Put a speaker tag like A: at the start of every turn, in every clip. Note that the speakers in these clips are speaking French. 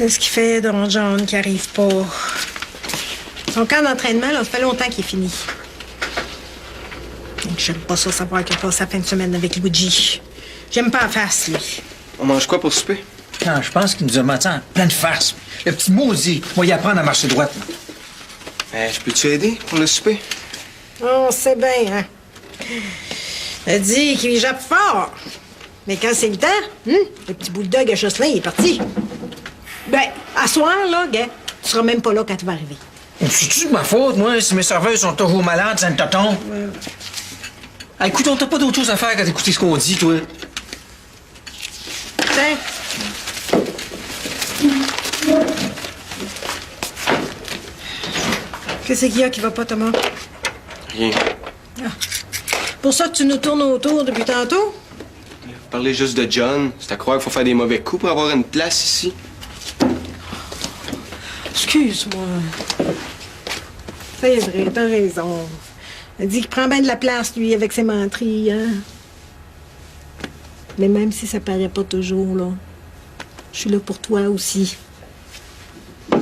A: C'est ce qui fait Don John qui arrive pas. Son camp d'entraînement, là, ça fait longtemps qu'il est fini. J'aime pas ça savoir qu'il passe sa fin de semaine avec Luigi. J'aime pas la face, lui.
B: On mange quoi pour souper?
C: Non, je pense qu'il nous a menti en pleine face. Le petit maudit, moi, y apprendre à marcher droite.
B: Je peux-tu aider pour le souper?
A: On sait bien, hein? Elle dit qu'il jappe fort. Mais quand c'est le temps, le petit bulldog à Jocelyn, il est parti. Ben, à soir, là, gars, tu seras même pas là quand tu vas arriver.
C: C'est-tu de ma faute, moi, si mes serveuses sont toujours malades, c'est un tonton? Ah, écoute, on t'a pas d'autre chose à faire que d'écouter ce qu'on dit, toi.
A: Tiens. Qu'est-ce qu'il y a qui va pas, Thomas?
B: Rien.
A: Ah. Pour ça que tu nous tournes autour depuis tantôt?
B: Parler juste de John, c'est à croire qu'il faut faire des mauvais coups pour avoir une place ici.
A: Excuse-moi. C'est vrai, t'as raison. Elle dit qu'il prend bien de la place, lui, avec ses menteries, hein? Mais même si ça paraît pas toujours, là, je suis là pour toi aussi. Bon,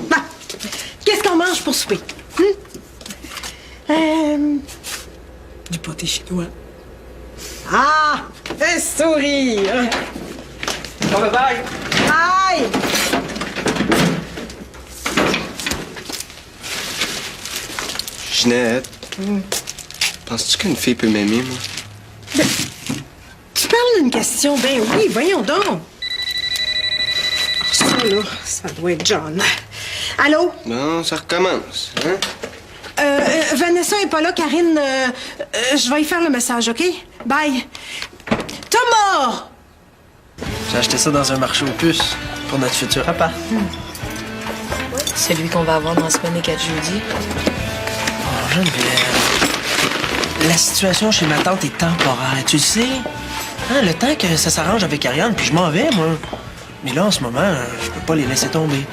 A: qu'est-ce qu'on mange pour souper? Du pâté chinois. Ah! Fais sourire!
C: Bon, bye!
A: Aïe!
B: Ginette, penses-tu qu'une fille peut m'aimer, moi?
A: Tu parles d'une question? Ben oui, voyons donc. Ça, là, ça doit être John. Allô?
B: Bon, ça recommence, hein?
A: Vanessa est pas là, Karine. Je vais y faire le message, OK? Bye. Thomas!
D: J'ai acheté ça dans un marché aux puces pour notre futur appart.
E: Celui qu'on va avoir dans la semaine des 4 jeudis.
D: Oh, Geneviève, la situation chez ma tante est temporaire, tu le sais? Hein, le temps que ça s'arrange avec Ariane, puis je m'en vais, moi. Mais là, en ce moment, je peux pas les laisser tomber.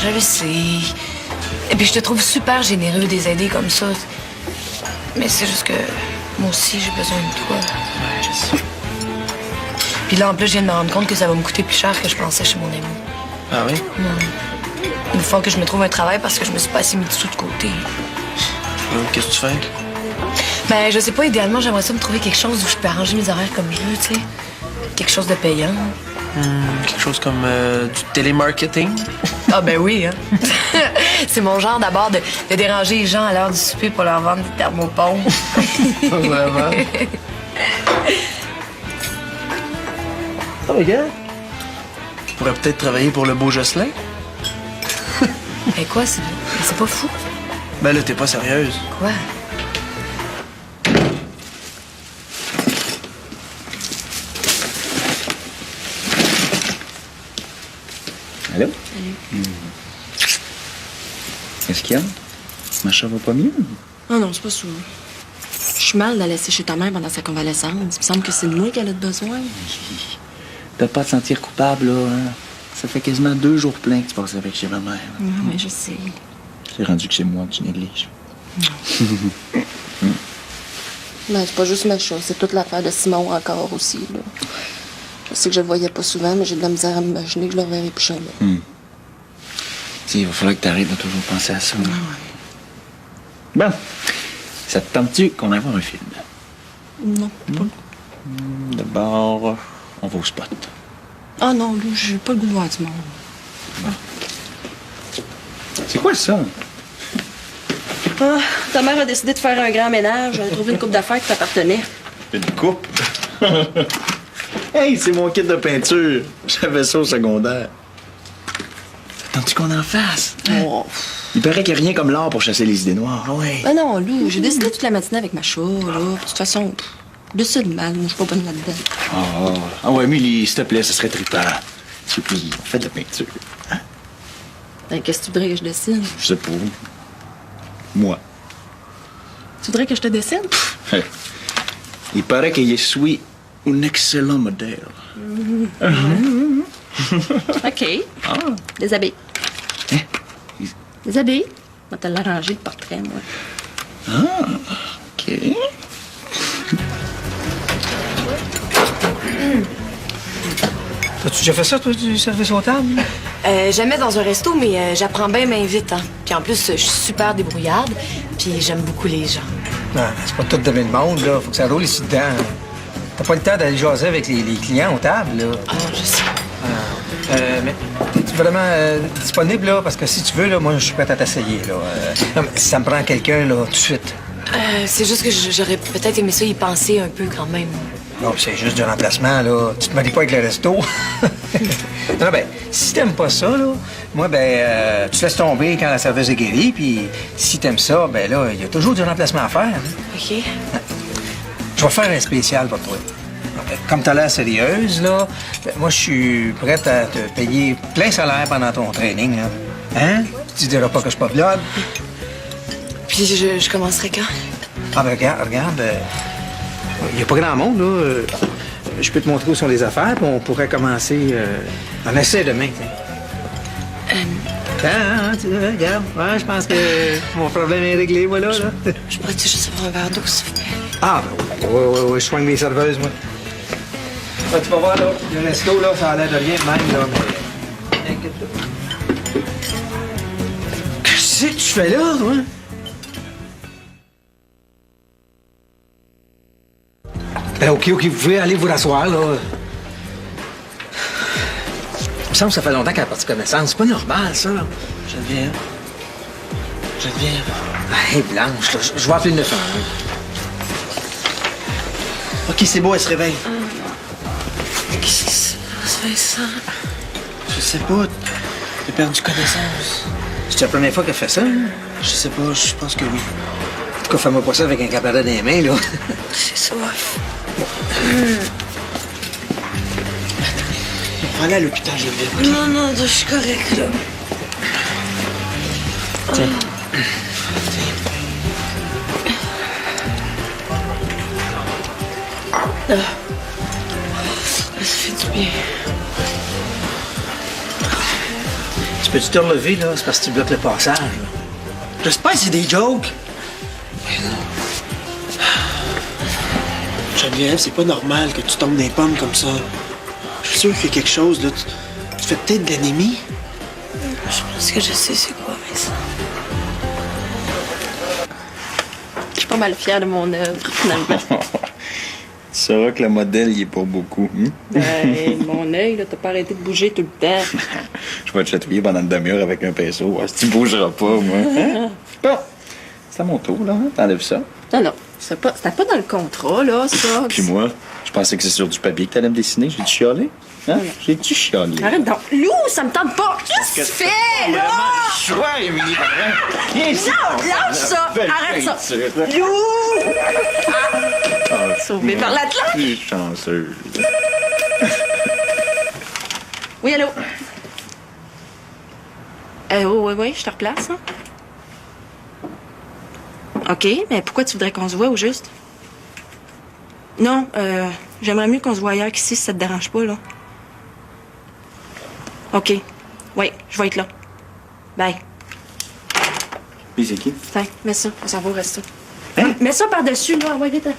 E: Je le sais. Et puis je te trouve super généreux de les aider comme ça. Mais c'est juste que moi aussi, j'ai besoin de toi.
D: Ouais, je sais.
E: Puis là, en plus, je viens de me rendre compte que ça va me coûter plus cher que je pensais chez mon ami.
D: Ah oui?
E: Il faut que je me trouve un travail parce que je me suis pas assez mis de sous de côté.
D: Qu'est-ce que tu fais?
E: Ben, je sais pas, idéalement, j'aimerais ça me trouver quelque chose où je peux arranger mes horaires comme je veux, tu sais. Quelque chose de payant.
D: Quelque chose comme du télémarketing?
E: Ah ben oui, hein. C'est mon genre d'abord de déranger les gens à l'heure du souper pour leur vendre des thermopompes.
D: Vraiment? Oh, regarde. Tu pourrais peut-être travailler pour le beau Jocelyn.
E: Mais quoi, c'est pas fou?
D: Ben là, t'es pas sérieuse.
E: Quoi?
F: Allô? Qu'est-ce qu'il y a? Macha va pas mieux?
G: Ah non, c'est pas ça. Je suis mal de la laisser chez ta mère pendant sa convalescence. Il me semble que c'est de moi qu'elle a besoin.
F: T'as pas à te sentir coupable, là. Hein? Ça fait quasiment 2 jours pleins que tu passes avec chez ma mère.
G: Non, mais je sais.
F: C'est rendu que c'est moi que tu négliges.
G: Ben, c'est pas juste Macha, c'est toute l'affaire de Simon encore aussi, là. Je sais que je le voyais pas souvent, mais j'ai de la misère à m'imaginer que je le reverrai plus jamais.
F: Tu sais, il va falloir que t'arrives à toujours penser à ça.
G: Ah
F: Bon. Ça te tente-tu qu'on aille voir un film?
G: Non, pas.
F: D'abord, on va au spot.
G: Ah non, là, j'ai pas le goût de voir du monde.
F: C'est quoi ça?
G: Ah, ta mère a décidé de faire un grand ménage. Elle a trouvé une coupe d'affaires qui t'appartenait.
F: Une coupe? Hey, c'est mon kit de peinture. J'avais ça au secondaire. Attends-tu qu'on en fasse?
G: Oh.
F: Il paraît qu'il n'y a rien comme l'art pour chasser les idées noires. Ah ouais.
G: Ben non, Lou, j'ai décidé toute la matinée avec Macha, là. De toute façon, décide mal, moi, je suis pas bonne là-dedans.
F: Ah ouais, Émilie, s'il te plaît, ce serait trippant. Et puis, fais de la peinture. Hein?
G: Ben, qu'est-ce que tu voudrais que je dessine?
F: Je sais pas. Moi.
G: Tu voudrais que je te dessine?
F: Il paraît que je suis un excellent modèle.
G: OK.
F: Ah.
G: Déshabille.
F: Hein?
G: Déshabille. On va te l'arranger, le portrait, moi.
F: Ah, OK.
C: As-tu déjà fait ça, toi, du service aux tables?
E: Jamais dans un resto, mais j'apprends bien vite, hein. Puis en plus, je suis super débrouillarde, puis j'aime beaucoup les gens.
C: Non, c'est pas tout donner le monde, là. Faut que ça roule ici dedans. T'as pas le temps d'aller jaser avec les clients aux tables, là.
E: Ah, je sais.
C: Mais es-tu vraiment disponible, là? Parce que si tu veux, là, moi, je suis prêt à t'essayer, là. Non, mais si ça me prend quelqu'un, là, tout de suite.
E: C'est juste que j'aurais peut-être aimé ça y penser un peu quand même.
C: Non, c'est juste du remplacement, là. Tu te maries pas avec le resto. Non, ben, si t'aimes pas ça, là, moi, ben, tu laisses tomber quand la serveuse est guérie, puis si t'aimes ça, ben là, il y a toujours du remplacement à faire. Hein.
E: OK.
C: Je vais faire un spécial pour toi. Comme t'as l'air sérieuse, là, ben, moi, je suis prête à te payer plein salaire pendant ton training, là. Hein? Tu diras pas que je suis pas vlog.
E: Puis je commencerai quand?
C: Ah, ben, regarde, il n'y a pas grand monde, là. Je peux te montrer où sont les affaires, puis on pourrait commencer un essai demain. Regarde, ouais, je pense que mon problème est réglé, moi, là.
E: Je pourrais-tu juste avoir un verre d'eau, s'il vous plaît?
C: Ah, ben, oui, je soigne les serveuses, moi. Ah, tu vas voir, là, le resto, là, ça a l'air de rien de même, là, mais... Inquiète-toi. Qu'est-ce que tu fais là, toi? Ben, OK, vous pouvez aller vous rasseoir, là. Il me semble que ça fait longtemps qu'elle a parti connaissance. C'est pas normal, ça, là.
D: Geneviève.
C: Hé, Blanche, là, je vais appeler le 911.
D: OK, c'est beau, elle se réveille.
E: Qu'est-ce qui se passe, Vincent?
D: Je sais pas. T'as perdu connaissance.
C: C'est la première fois qu'elle fait ça, hein?
D: Je sais pas, je pense que oui.
C: En tout cas, fais-moi pas ça avec un cabaret dans les mains, là.
E: C'est soif.
D: On va aller à l'hôpital, Geneviève.
E: Non, je suis correcte, là.
D: Tiens.
E: Ah. Ça fait du bien.
C: Tu peux-tu te relever, là? C'est parce que tu bloques le passage, là.
D: J'espère que c'est des jokes. Geneviève, c'est pas normal que tu tombes des pommes comme ça. Je suis sûr qu'il y a quelque chose, là. Tu fais peut-être de l'anémie.
E: Je pense que je sais c'est quoi, Vincent.
G: Je suis pas mal fière de mon œuvre, finalement.
F: Tu sauras que le modèle, il est pour beaucoup. Hein?
G: Ben, mon œil, là, t'as pas arrêté de bouger tout le temps.
F: Je vais te chatouiller pendant une demi-heure avec un pinceau. Ah, si tu bougeras pas, moi. Hein? Bon, c'est à mon tour, là. Hein? T'enlèves ça.
G: Non, c'était pas dans le contrat, là, ça.
F: Puis moi, je pensais que c'est sur du papier que t'allais me dessiner. J'ai-tu chialé? Hein? J'ai-tu chialé?
G: Arrête donc. Lou, ça me tente pas. Qu'est-ce que tu fais, là?
F: Choix, Émilie, viens ici.
G: Non, lâche ça. Arrête ça. Lou! Sauvé par l'Atlas.
F: Tu es chanceuse.
G: Oui, allô? Oui, je te replace, hein? OK, mais pourquoi tu voudrais qu'on se voit au juste? Non, j'aimerais mieux qu'on se voit ailleurs qu'ici, si ça te dérange pas, là. OK. Oui, je vais être là. Bye.
F: Puis c'est qui?
G: Tiens, mets ça, on s'en va au resto. Hein? Mets ça par-dessus, là. Ouais, vite.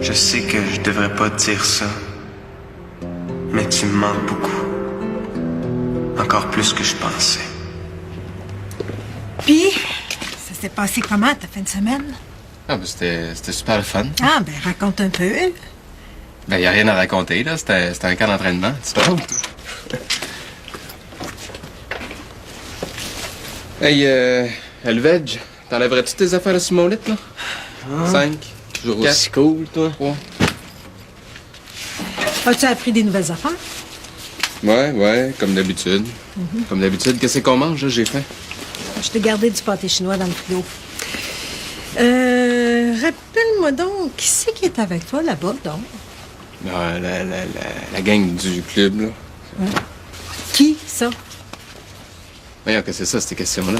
H: Je sais que je devrais pas te dire ça, mais tu me manques beaucoup. Encore plus que je pensais.
A: Puis, ça s'est passé comment ta fin de semaine?
B: Ah, ben c'était super le fun.
A: Ah, ben raconte un peu.
B: Ben, y a rien à raconter, là. C'était un camp d'entraînement. C'est pas drôle. Hey, le veg, t'enlèverais-tu tes affaires de sur mon lit, là? 5. Toujours aussi cool, toi. 3.
A: As-tu appris des nouvelles affaires?
B: Ouais, comme d'habitude. Comme d'habitude, qu'est-ce qu'on mange, là, j'ai faim?
A: Je t'ai gardé du pâté chinois dans le frigo. Rappelle-moi donc, qui c'est qui est avec toi là-bas, donc?
B: Ah, la gang du club, là.
A: Qui, ça?
B: Voyons que c'est ça, ces questions-là.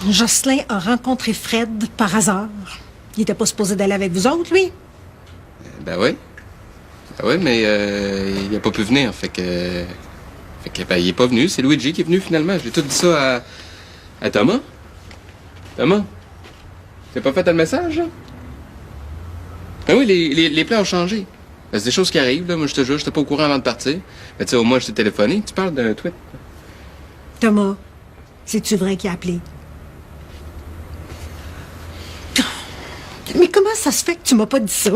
A: Jocelyn a rencontré Fred par hasard. Il était pas supposé d'aller avec vous autres, lui?
B: Ben oui. Ben oui, mais il a pas pu venir, fait que ben, il est pas venu. C'est Luigi qui est venu, finalement. J'ai tout dit ça à Thomas. Thomas, t'as pas fait le message, là? Ben oui, les plans ont changé. Ben, c'est des choses qui arrivent, là. Moi, je te jure, j'étais pas au courant avant de partir. Mais tu sais, au moins, je t'ai téléphoné. Tu parles d'un tweet.
A: Thomas, c'est-tu vrai qu'il a appelé? Mais comment ça se fait que tu m'as pas dit ça?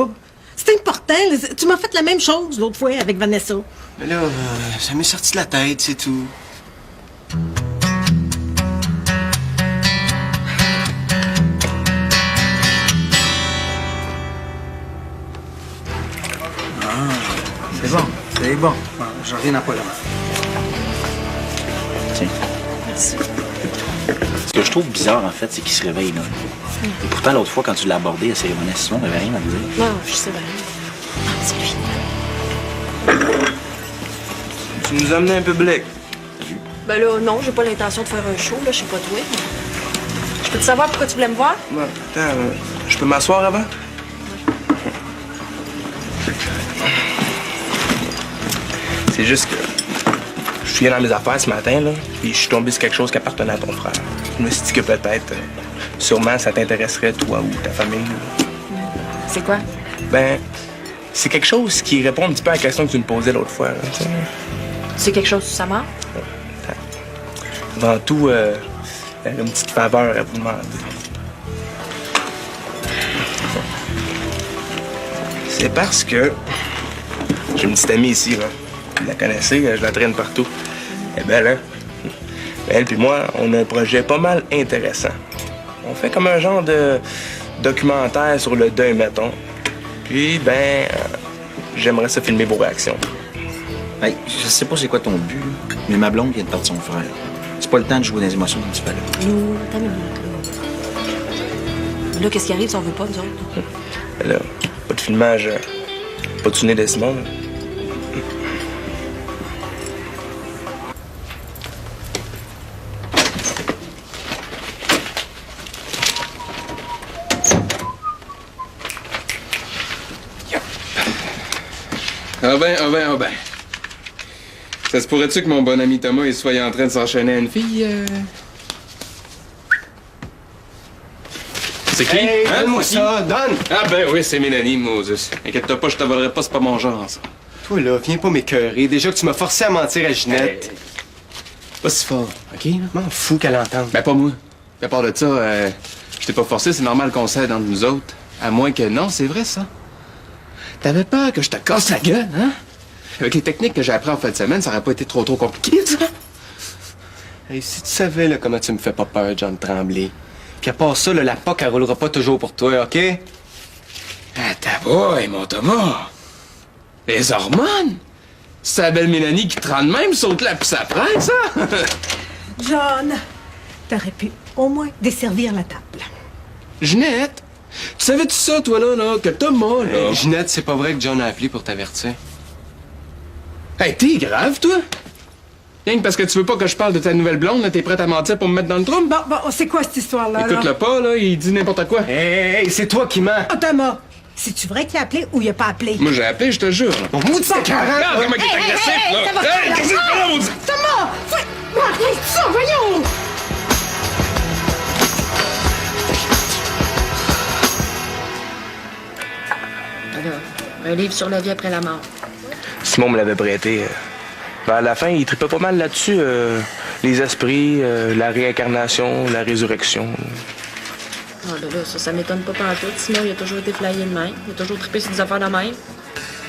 A: C'est important. Tu m'as fait la même chose l'autre fois avec Vanessa.
D: Mais là, ça m'est sorti de la tête, c'est tout.
C: C'est bon, c'est bon. Bon, je reviens dans pas long.
F: Tiens.
G: Merci.
F: Ce que je trouve bizarre, en fait, c'est qu'il se réveille, là. Et pourtant, l'autre fois, quand tu l'as abordé à cérémonie à Simon, il n'avait rien à te dire.
G: Non, je sais bien. Ah, c'est lui.
D: Tu nous as amené un public.
G: Ben là, non, j'ai pas l'intention de faire un show, là, je sais pas toi. Je peux te savoir pourquoi tu voulais me voir?
D: Ouais, attends, je peux m'asseoir avant? C'est juste que je suis dans mes affaires ce matin, là, puis je suis tombé sur quelque chose qui appartenait à ton frère. Je me suis dit que peut-être, sûrement, ça t'intéresserait, toi ou ta famille.
G: C'est quoi?
D: Ben, c'est quelque chose qui répond un petit peu à la question que tu me posais l'autre fois. Là, tu sais.
G: C'est quelque chose sur sa mort?
D: Avant tout, une petite faveur à vous demander. C'est parce que j'ai une petite amie ici, là. Vous la connaissez, je la traîne partout. Elle est belle, hein? Elle puis moi, on a un projet pas mal intéressant. On fait comme un genre de documentaire sur le deuil, mettons. Puis, j'aimerais ça filmer vos réactions.
F: Hey, je sais pas c'est quoi ton but, là, mais ma blonde vient de perdre son frère. C'est pas le temps de jouer dans les émotions comme tu fais là.
G: Nous, attends une minute, là. Là, qu'est-ce qui arrive si on veut pas, nous autres?
D: Là, pas de filmage, pas de souvenir de Simon, là.
B: Ah ben. Ça se pourrait-tu que mon bon ami Thomas il soit en train de s'enchaîner à une fille? C'est qui?
I: Hey,
B: Hein,
I: donne-moi
B: c'est
I: ça, donne!
B: Ah ben oui, c'est Mélanie, Moses. Inquiète-toi pas, je te volerai pas, c'est pas mon genre, ça.
I: Toi, là, viens pas m'écœurer. Déjà que tu m'as forcé à mentir à Ginette. Pas si fort, OK? Là? M'en fous qu'elle entende.
B: Ben pas moi. Puis à part de ça, je t'ai pas forcé, c'est normal qu'on s'aide entre nous autres. À moins que non, c'est vrai, ça. T'avais peur que je te casse la gueule, hein? Avec les techniques que j'ai appris en fin de semaine, ça aurait pas été trop compliqué, ça?
I: Hey, si tu savais, là, comment tu me fais pas peur, John Tremblay. Puis à part ça, là, la POC, elle roulera pas toujours pour toi, OK?
B: Ah, ta boy, mon Thomas! Les hormones? C'est la belle Mélanie qui te rend de même, saute là puis ça prend, ça?
A: John, t'aurais pu au moins desservir la table.
B: Ginette, tu savais-tu ça, toi, là, que Thomas, là...
I: Ginette, c'est pas vrai que John a appelé pour t'avertir.
B: Hey, t'es grave, toi? Rien que parce que tu veux pas que je parle de ta nouvelle blonde, là, t'es prête à mentir pour me mettre dans le trou?
A: Bon, c'est quoi cette histoire-là?
B: Écoute-le pas, là, il dit n'importe quoi.
I: Hey, c'est toi qui mens!
A: Oh, Thomas, c'est-tu vrai qu'il a appelé ou il a pas appelé?
B: Moi, j'ai appelé, je te jure. là.
I: Bon, maudit
B: Regarde comment il est agressif, là!
A: ça va
B: Hey,
A: faire
B: qu'est-ce que tu fais, maudit?
A: Thomas! Arrête ça, voyons!
G: Alors, un livre sur la vie après la mort.
D: Simon me l'avait prêté. Ben, à la fin, il tripait pas mal là-dessus. Les esprits, la réincarnation, la résurrection.
G: Ah, là, ça m'étonne pas pantoute. Sinon, il a toujours été flyé de même. Il a toujours trippé sur des affaires de même.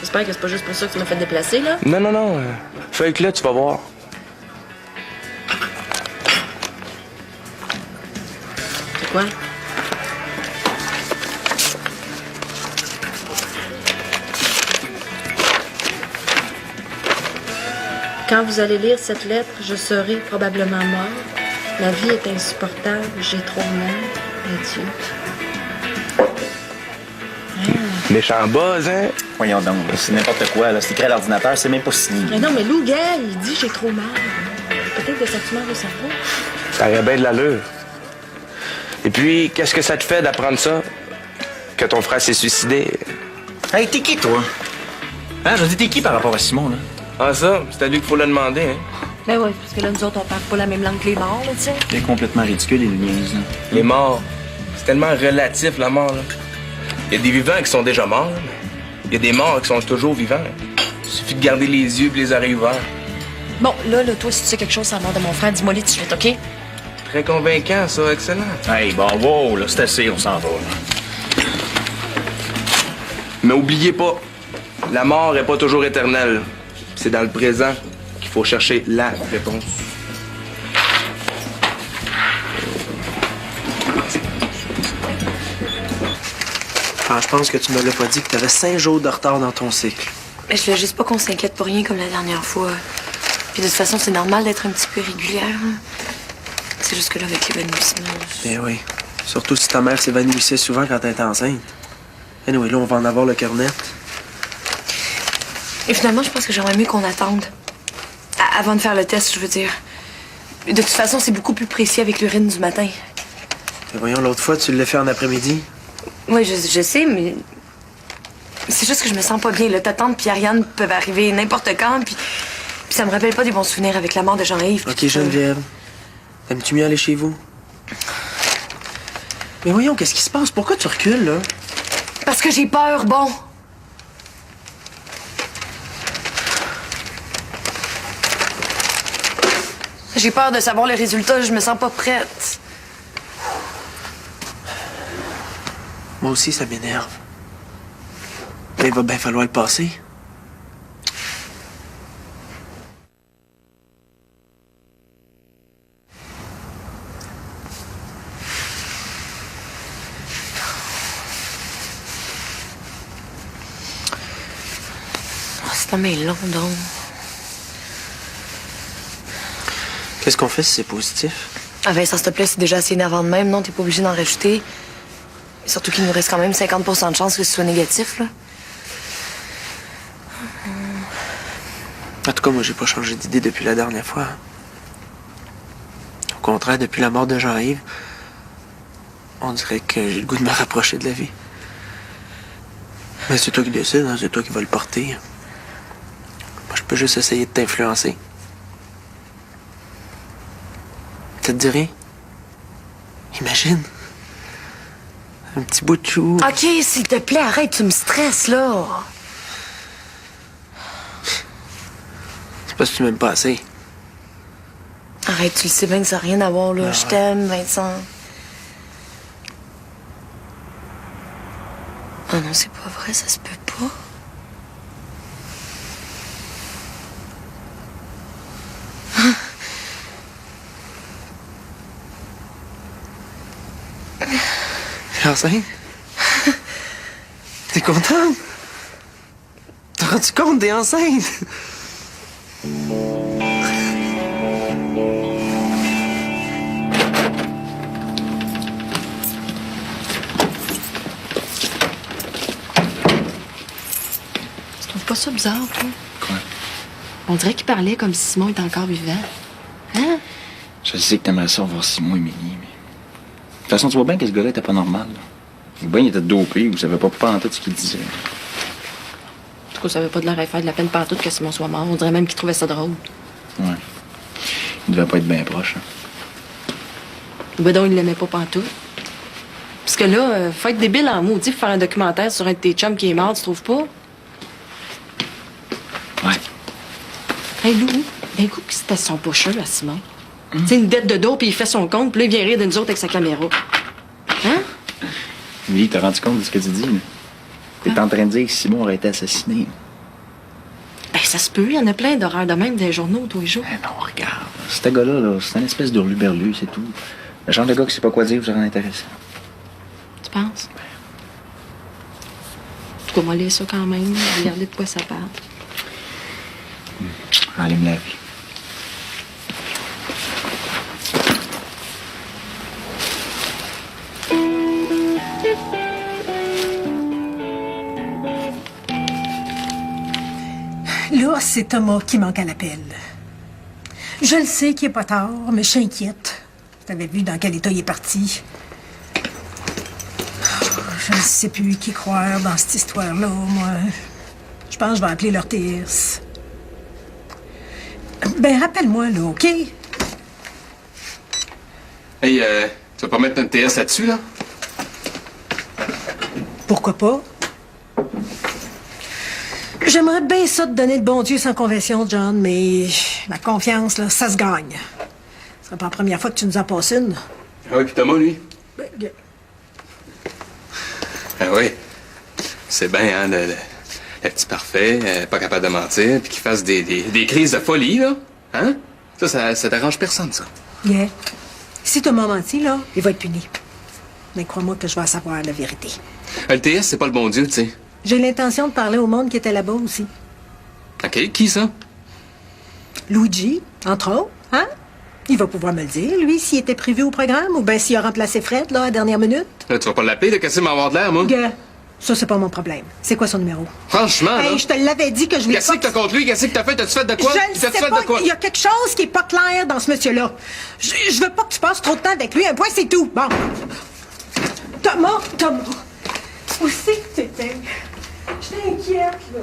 G: J'espère que c'est pas juste pour ça que tu m'as fait déplacer, là.
D: Non. Feuille-le, tu vas voir.
G: C'est quoi? Quand vous allez lire cette lettre, je serai probablement mort. La vie est insupportable, j'ai trop mal. Adieu.
D: Méchant buzz, hein?
F: Voyons donc, là, c'est n'importe quoi, là. C'est écrit à l'ordinateur, c'est même pas signé.
G: Mais non, mais Lou, gars, il dit j'ai trop mal. Peut-être que ça te meurt au cerveau.
D: Ça aurait bien de l'allure. Et puis, qu'est-ce que ça te fait d'apprendre ça? Que ton frère s'est suicidé?
F: Hey, t'es qui, toi? Hein, je dis, t'es qui par rapport à Simon, là?
D: Ah, ça, c'est à lui qu'il faut le demander, hein?
G: Ben oui, parce que là, nous autres, on parle pas la même langue que les morts, là, tu sais.
F: C'est complètement ridicule, les niaises, là.
D: Les morts. C'est tellement relatif, la mort, là.
J: Il y a des vivants qui sont déjà morts, mais il y a des morts qui sont toujours vivants. Il suffit de garder les yeux et les oreilles ouverts.
G: Bon, là, toi, si tu sais quelque chose sur la mort de mon frère, dis-moi-les tout de suite, OK?
J: Très convaincant, ça. Excellent.
F: Hey, bon, wow, là, c'est assez, on s'en va, là.
J: Mais oubliez pas, la mort n'est pas toujours éternelle. C'est dans le présent qu'il faut chercher la réponse.
D: Ah, je pense que tu me l'as pas dit que t'avais 5 jours de retard dans ton cycle.
E: Mais je voulais juste pas qu'on s'inquiète pour rien comme la dernière fois. Puis de toute façon, c'est normal d'être un petit peu régulière. Hein. C'est juste que là, avec l'évanouissement...
D: Eh oui. Surtout si ta mère s'évanouissait souvent quand elle était enceinte. Anyway, là, on va en avoir le cœur net.
E: Et finalement, je pense que j'aimerais mieux qu'on attende. Avant de faire le test, je veux dire. De toute façon, c'est beaucoup plus précis avec l'urine du matin.
D: Et voyons, l'autre fois, tu l'as fait en après-midi.
E: Oui, je sais, mais... C'est juste que je me sens pas bien. Là, ta tante et Ariane peuvent arriver n'importe quand, puis ça me rappelle pas des bons souvenirs avec la mort de Jean-Yves.
D: OK, Geneviève. Aimes-tu mieux aller chez vous? Mais voyons, qu'est-ce qui se passe? Pourquoi tu recules, là?
E: Parce que j'ai peur, bon. J'ai peur de savoir les résultats, je me sens pas prête.
D: Moi aussi, ça m'énerve. Mais il va bien falloir le passer.
E: Oh, c'est pas mal long, donc.
D: Qu'est-ce qu'on fait si c'est positif?
E: Ah, Vincent, s'il te plaît, c'est déjà assez énervant de même, non? T'es pas obligé d'en rajouter. Surtout qu'il nous reste quand même 50% de chance que ce soit négatif, là.
D: En tout cas, moi, j'ai pas changé d'idée depuis la dernière fois. Au contraire, depuis la mort de Jean-Yves, on dirait que j'ai le goût de me rapprocher de la vie. Mais c'est toi qui décides, hein, c'est toi qui vas le porter. Moi, je peux juste essayer de t'influencer. Ça te dit rien? Imagine. Un petit bout de chou.
E: OK, s'il te plaît, arrête, tu me stresses, là.
D: C'est parce que tu m'aimes pas assez.
E: Arrête, tu le sais bien que ça n'a rien à voir, là. Je t'aime, Vincent. Oh non, c'est pas vrai, ça se peut pas.
D: T'es enceinte? T'es contente? T'as rendu compte, t'es enceinte?
G: Tu trouves pas ça bizarre, toi?
F: Quoi?
G: On dirait qu'il parlait comme si Simon était encore vivant. Hein?
F: Je sais que t'aimerais ça voir Simon et Émilie, mais... De toute façon, tu vois bien que ce gars-là était pas normal, là. Ou bien il était dopé, ou savait pas en tout ce qu'il disait.
G: En tout cas, ça avait pas de l'air à faire de la peine pantoute que Simon soit mort. On dirait même qu'il trouvait ça drôle.
F: Ouais. Il devait pas être bien proche, hein.
G: Ben donc, il l'aimait pas pantoute. Parce que là, faut être débile en maudit pour faire un documentaire sur un de tes chums qui est mort, tu trouves pas?
F: Ouais.
G: Hey, Lou, d'un coup, c'était son pocheur à Simon. C'est une dette de dos, puis il fait son compte, puis là, il vient rire de nous autres avec sa caméra. Hein?
F: Émilie, t'as rendu compte de ce que tu dis, là? T'es en train de dire que Simon aurait été assassiné.
G: Ben, ça se peut, il y en a plein d'horreurs de même dans les journaux tous les jours.
F: Mais non, regarde. Ce gars-là, là, c'est une espèce d'hurluberlu, c'est tout. Le genre de gars qui sait pas quoi dire, vous aurez intéressant.
G: Tu penses? En tout cas, moi, laisse ça quand même, regarder de quoi ça parle.
F: Allez me laver.
A: Là, c'est Thomas qui manque à l'appel. Je le sais qu'il est pas tard, mais je suis inquiète. T'avais vu dans quel état il est parti. Je ne sais plus qui croire dans cette histoire-là, moi. Je pense que je vais appeler leur TS. Ben, rappelle-moi, là, OK?
B: Hey, tu vas pas mettre notre TS là-dessus, là?
A: Pourquoi pas? J'aimerais bien ça te donner le bon Dieu sans conversion, John, mais la confiance, là, ça se gagne. Ce serait pas la première fois que tu nous en passes une.
B: Ah oui, puis Thomas, lui? Ah oui. C'est bien, hein, le petit parfait, pas capable de mentir, puis qu'il fasse des crises de folie, là. Hein? Ça t'arrange personne, ça.
A: Yeah. Si Thomas menti, là, il va être puni. Mais crois-moi que je vais savoir la vérité.
B: Le TS, c'est pas le bon Dieu, tu sais.
A: J'ai l'intention de parler au monde qui était là-bas aussi.
B: OK, qui ça?
A: Luigi, entre autres, hein? Il va pouvoir me le dire, lui, s'il était prévu au programme ou bien s'il a remplacé Fred, là, à la dernière minute.
B: Là, tu vas pas l'appeler, là, qu'est-ce que m'avoir de l'air, moi?
A: Gars, ça, c'est pas mon problème. C'est quoi son numéro?
B: Franchement, là.
A: Hey, je te l'avais dit que je voulais
B: Qu'est-ce que t'as contre lui? Qu'est-ce que t'as fait? T'as-tu fait de quoi?
A: Je ne sais pas. Il y a quelque chose qui est pas clair dans ce monsieur-là. Je veux pas que tu passes trop de temps avec lui. Un point, c'est tout. Bon. Thomas. Où c'est que t'étais? Je t'inquiète, là.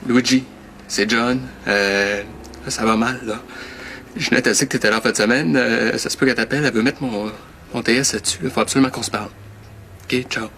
B: Luigi, c'est John. Ça va mal, là. Ginette, elle sait que t'étais là en fin de semaine. Ça se peut qu'elle t'appelle, elle veut mettre mon TS là-dessus. Il faut absolument qu'on se parle. OK, ciao.